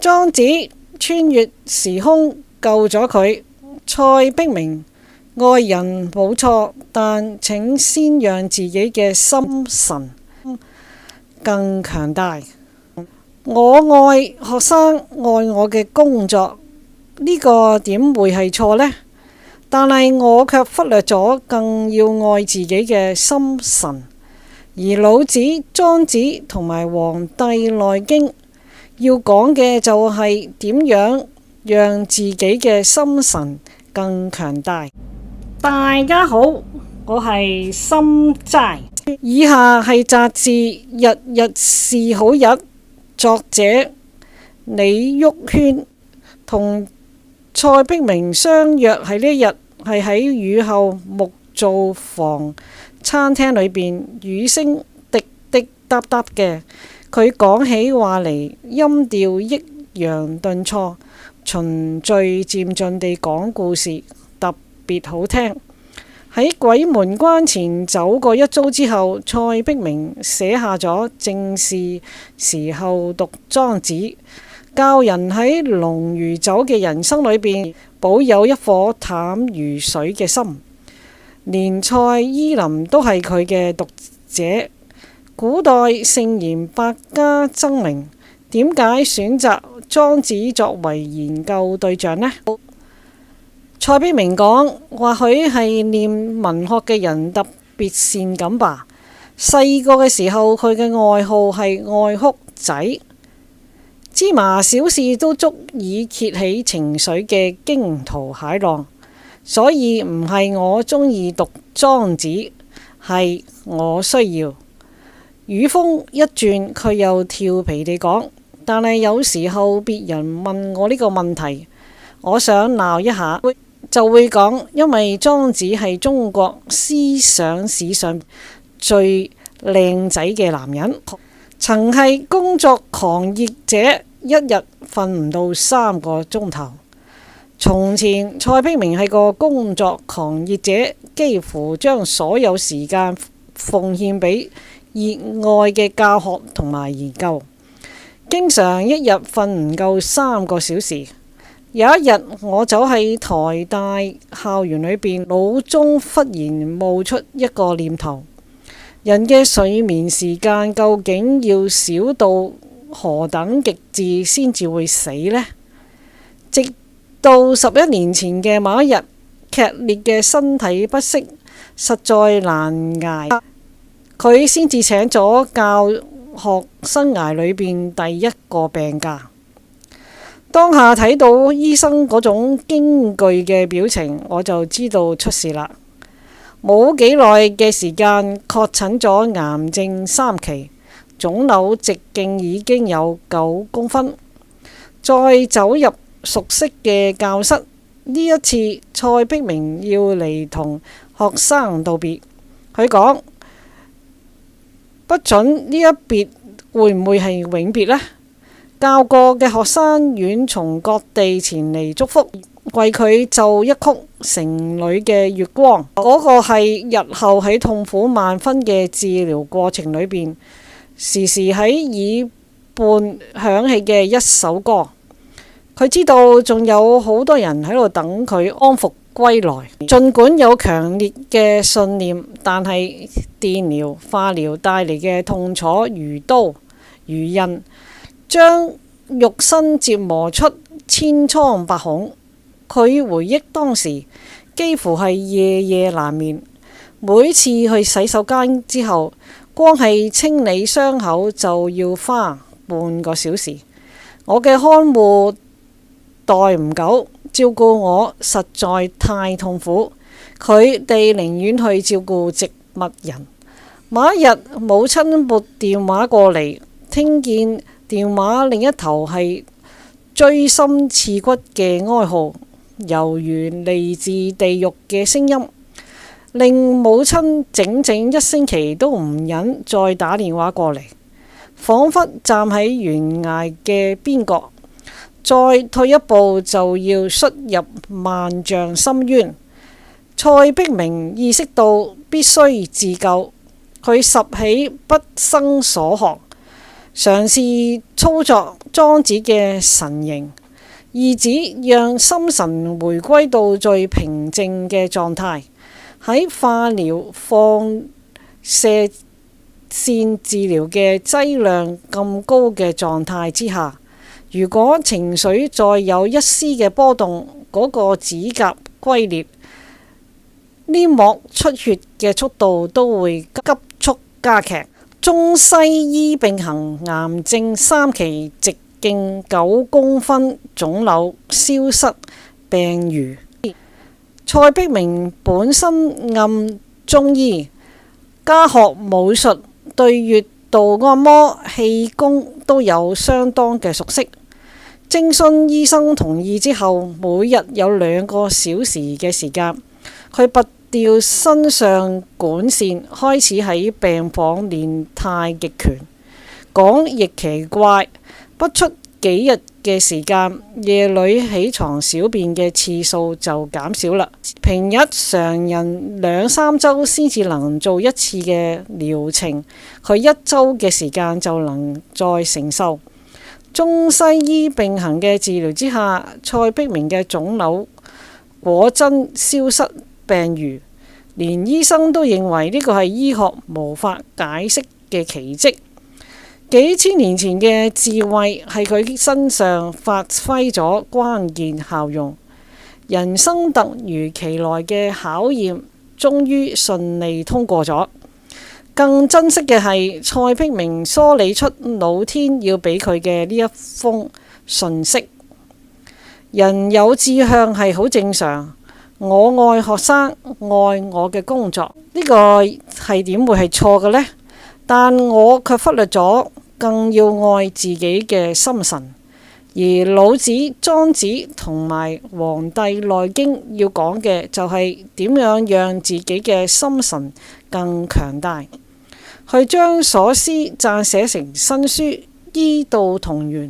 莊子穿越時空救咗佢。蔡璧名愛人冇錯，但請先讓自己嘅心神更強大。我愛學生，愛我嘅工作，呢個點會係錯呢？但係我卻忽略咗更要愛自己嘅心神。而老子、莊子同埋《黃帝內經》要講嘅就係點樣讓自己嘅心神更強大。大家好，我係心齋。以下係雜誌《日日是好日》，作者李旭軒，同蔡璧名相約喺呢一日，係喺雨後木造房餐廳裏邊，雨聲滴滴答答嘅。佢講起話嚟，音調抑揚頓挫，循序漸進地講故事，特別好聽。喺鬼門關前走過一遭之後，蔡璧名寫下咗正是時候讀莊子，教人喺濃如酒嘅人生裏邊保有一顆淡如水嘅心。連蔡依林都係佢嘅讀者。古代聖賢百家爭鳴，點解選擇莊子作為研究對象呢？蔡璧名講，或許係念文學嘅人特別善感吧。細個嘅時候，佢嘅愛好係愛哭仔，芝麻小事都足以揭起情緒嘅驚濤駭浪。所以唔係我中意讀莊子，係我需要。語風一轉，佢又調皮地講，但係有時候別人問我呢個問題，我想鬧一下，就會講，因為莊子係中國思想史上最靚仔嘅男人，曾係工作狂熱者，一日瞓唔到3個鐘頭。從前蔡璧名係個工作狂熱者，幾乎將所有時間奉獻俾熱愛嘅教學同埋研究，經常一日瞓唔夠3個小時。有一日，我走喺台大校園裏邊，腦中忽然冒出一個念頭：人嘅睡眠時間究竟要少到何等極致先至會死呢？直到11年前嘅某一日，劇烈嘅身體不適，實在難捱，佢先至請咗教學生涯裏邊第一個病假。當下睇到醫生嗰種驚懼嘅表情，我就知道出事啦。冇幾耐嘅時間，確診咗癌症3期，腫瘤直徑已經有9公分。再走入熟悉嘅教室，呢一次蔡璧名要嚟同學生道別。佢講：不准呢一別會唔會係永別呢？教過嘅學生遠從各地前嚟祝福，為佢奏一曲城裏嘅月光。嗰個係日後喺痛苦萬分嘅治療過程裏邊，時時喺耳畔響起嘅一首歌。佢知道仲有好多人喺度等佢安復歸來。儘管有強烈嘅信念，但係電療、化療帶嚟嘅痛楚如刀如刃，將肉身折磨出千瘡百孔。佢回憶當時幾乎係夜夜難眠，每次去洗手間之後，光係清理傷口就要花半個小時。我嘅看護待唔久，照顧我實在太痛苦，佢哋寧願去照顧植物人。某一日，母親撥電話過嚟，聽見電話另一頭係錐心刺骨嘅哀號，猶如嚟自地獄嘅聲音，令母親整整1星期都唔忍再打電話過嚟，彷彿站喺懸崖嘅邊角，再退一步就要摔入萬丈深淵。蔡璧名意識到必須自救，佢拾起畢生所學，嘗試操作莊子嘅神形，意指讓心神回歸到最平靜嘅狀態。喺化療、放射線治療嘅劑量咁高嘅狀態之下，如果情緒再有一絲嘅波動，嗰個指甲龜裂，黏膜出血嘅速度都會急速加劇。中西醫並行，癌症3期，直徑9公分，腫瘤消失，病愈。蔡璧名本身暗中醫，家學武術，對穴道按摩、氣功都有相當嘅熟悉。徵詢醫生同意之後，每日有2個小時嘅時間，佢拔掉身上管線，開始喺病房練太極拳。講亦奇怪，不出幾日嘅時間，夜裏起床小便嘅次數就減少啦。平日常人2-3週先至能做一次嘅療程，佢1週嘅時間就能再承受。中西醫並行嘅治療之下，蔡璧名嘅腫瘤果真消失，病愈，連醫生都認為呢個係醫學無法解釋嘅奇蹟。幾千年前嘅智慧喺佢身上發揮咗關鍵效用，人生突如其來嘅考驗終於順利通過咗。更珍惜嘅係蔡璧名梳理出老天要俾佢嘅呢一封訊息。人有志向係好正常，我愛學生，愛我嘅工作，呢個係點會係錯嘅呢？但我卻忽略咗更要愛自己嘅心神。而老子、莊子同埋《黃帝內經》要講嘅就係點樣讓自己嘅心神更強大。佢將所思撰寫成新書《醫道同源》。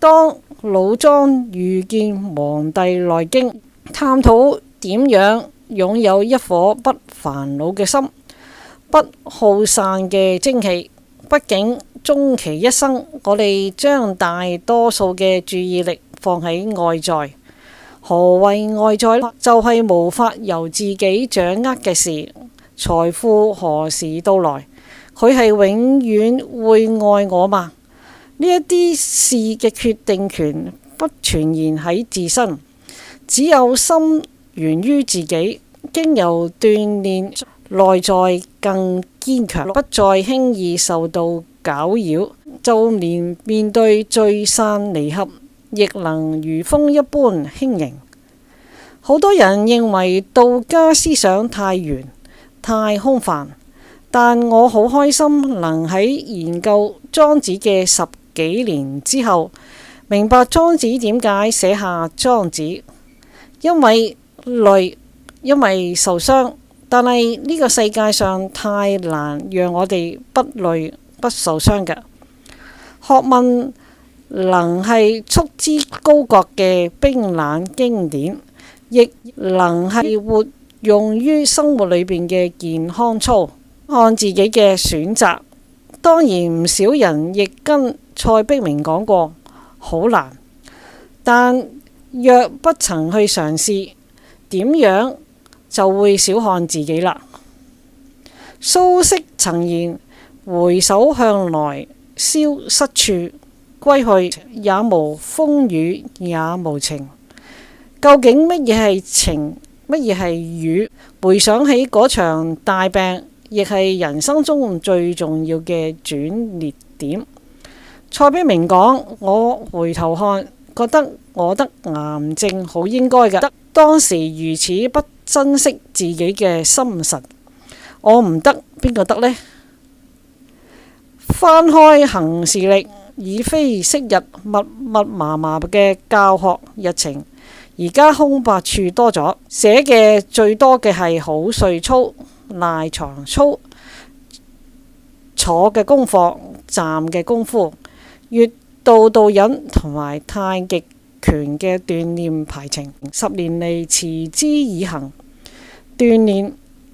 當老莊遇見《黃帝內經》，探討點樣擁有一顆不煩惱嘅心，不耗散嘅精氣。畢竟終其一生，我哋將大多數嘅注意力放喺外在。何謂外在？就係無法由自己掌握嘅事。財富何時到來？佢係永遠會愛我嘛？呢一啲事嘅決定權不全然喺自身，只有心源於自己，經由鍛鍊，內在更堅強，不再輕易受到攪擾，就連面對聚散離合，亦能如風一般輕盈。好多人認為道家思想太玄、太空泛，但我好開心能喺研究莊子嘅10幾年之後，明白莊子點解寫下莊子。因為累，因為受傷，但係呢個世界上太難讓我哋不累不受傷嘅。學問能係束之高閣嘅冰冷經典，亦能係活用於生活裏邊嘅健康操。按自己嘅選擇，當然唔少人亦跟蔡璧名講過，好難。但若不曾去嘗試，點樣就會小看自己啦。蘇軾曾言：回首向來蕭瑟處，歸去也無風雨也無晴。究竟乜嘢係晴，乜嘢係雨？回想起嗰場大病，亦係人生中最重要嘅轉捩點。蔡璧名講：我回頭看，覺得我得癌症好應該嘅，當時如此不珍惜自己嘅心神，我唔得，邊個得呢？翻開行事曆，已非昔日密密麻麻嘅教學日程，而家空白處多咗，寫嘅最多嘅係好睡操、賴床操、坐嘅功課、站嘅功夫、穴道導引同埋太極拳嘅鍛鍊排程。10年嚟持之以恆，鍛鍊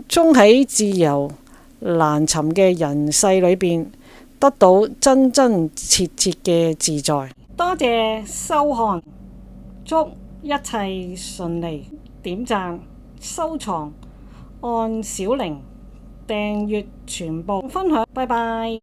終喺自由難尋嘅人世裏邊，得到真真切切嘅自在。多謝收看，祝一切順利。點讚、收藏、按小鈴、訂閱全部分享，拜拜。